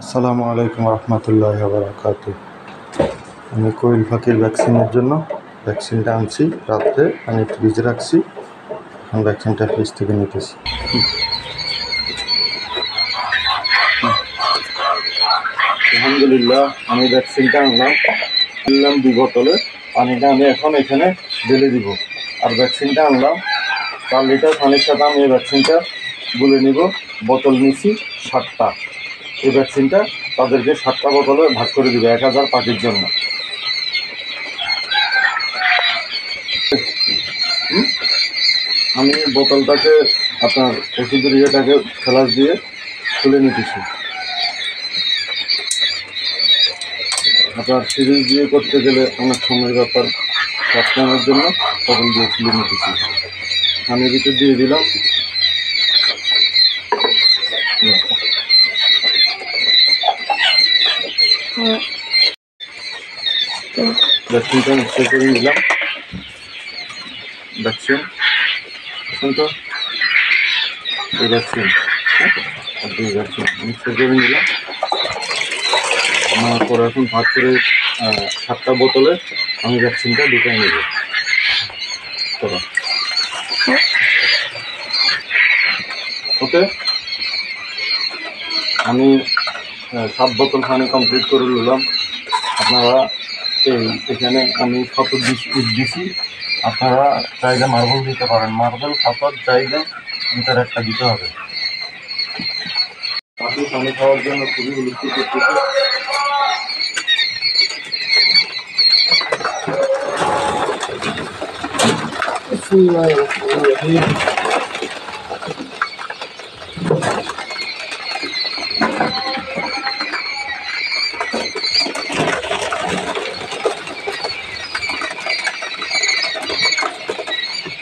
আসসালামু আলাইকুম রহমতুল্লাহি ওয়া বারাকাতুহু। আমি কোয়েল পাখির ভ্যাকসিনের জন্য ভ্যাকসিনটা আনছি রাত্রে, আমি ফ্রিজে রাখছি। এখন ভ্যাকসিনটা ফ্রিজ থেকে নিতেছি। আলহামদুলিল্লাহ, আমি ভ্যাকসিনটা আনলাম 2 বোতলে। পানিটা আমি এখন এখানে ঢেলে দিব। আর ভ্যাকসিনটা আনলাম 4 লিটার পানির সাথে আমি এই ভ্যাকসিনটা গুলে নিব। বোতল নিছি 7টা। এই ভ্যাকসিনটা তাদেরকে 7টা বোতলে ভাগ করে দিবে 1000 পাখির জন্য। আমি বোতলটাকে আপনার ওষুধের ইয়েটাকে ফ্লাশ দিয়ে খুলে নিতেছি। আপনার সিরিজ দিয়ে করতে গেলে অনেক সময়ের ব্যাপার, সবসময়ের জন্য বোতল দিয়ে খুলে নিতেছি। আমি ভিতর দিয়ে দিলাম। ভ্যাকসিনটা মিক্সচার করে নিলাম। ভ্যাকসিন এখন তো এই ভ্যাকসিন মিক্সচার করে নিলাম। নেওয়ার পর এখন ভাগ করে 7টা বোতলে আমি ভ্যাকসিনটা ঢুকিয়ে নেব। ওকে, আমি 7 বোতল পানি কমপ্লিট করে নিলাম। আপনারা এখানে আমি কত দিছি, আপনারা চাইলে মার্বেল দিতে পারেন। মার্বেল খাতার চাইলে লিটার একটা দিতে হবে। পাখি পানি খাওয়ার জন্য খুবই গুরুত্ব করতেছে।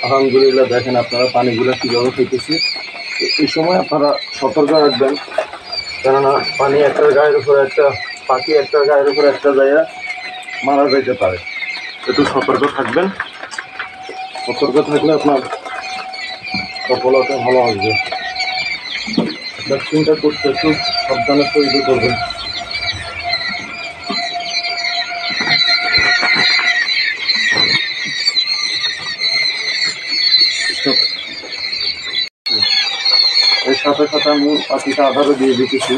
আলহামদুলিল্লাহ, দেখেন আপনারা পানিগুলো কীভাবে খেতেছি। এই সময় আপনারা সতর্ক রাখবেন, কেননা পানি একটার গায়ের উপরে একটা পাখি, একটার গায়ের উপরে একটা জায়গা মারা যেতে পারে। একটু সতর্ক থাকবেন। সতর্ক থাকলে আপনার সফলতা ভালো আসবে। ভ্যাকসিনটা করতে একটু সাবধানে তৈরি করবেন। এর সাথে সাথে আমি পাখিটা আধারও দিয়ে দিতেছি।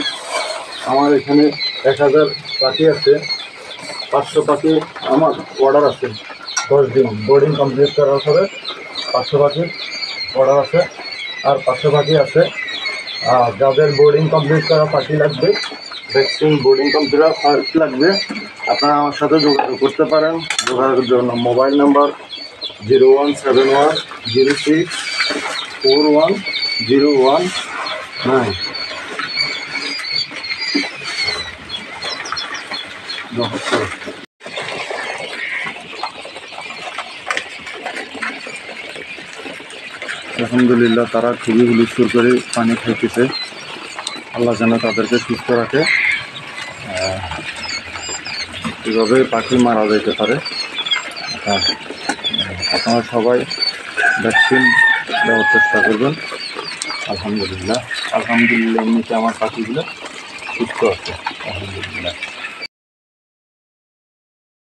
আমার এখানে 1000 পাখি আছে। 500 পাখি আমার অর্ডার আছে। 10 দিন বোর্ডিং কমপ্লিট করার পরে 500 পাখি অর্ডার আছে। আর 500 পাখি আছে। আর যাদের বোর্ডিং কমপ্লিট করা পাখি লাগবে, ভ্যাকসিন বোর্ডিং কমপ্লিট পাখি লাগবে, আপনারা আমার সাথে যোগাযোগ করতে পারেন। যোগাযোগের জন্য মোবাইল নাম্বার 017106410109। আলহামদুলিল্লাহ, তারা খুবই হুলস্থুল করে পানি খাইতেছে। আল্লাহ যেন তাদেরকে সুস্থ রাখে। এভাবে পাখি মারা যেতে পারে। আপনারা সবাই ভ্যাকসিন দেওয়ার চেষ্টা করবেন। আলহামদুলিল্লাহ, এমনিতে আমার পাখিগুলো সুস্থ আছে। আলহামদুলিল্লাহ।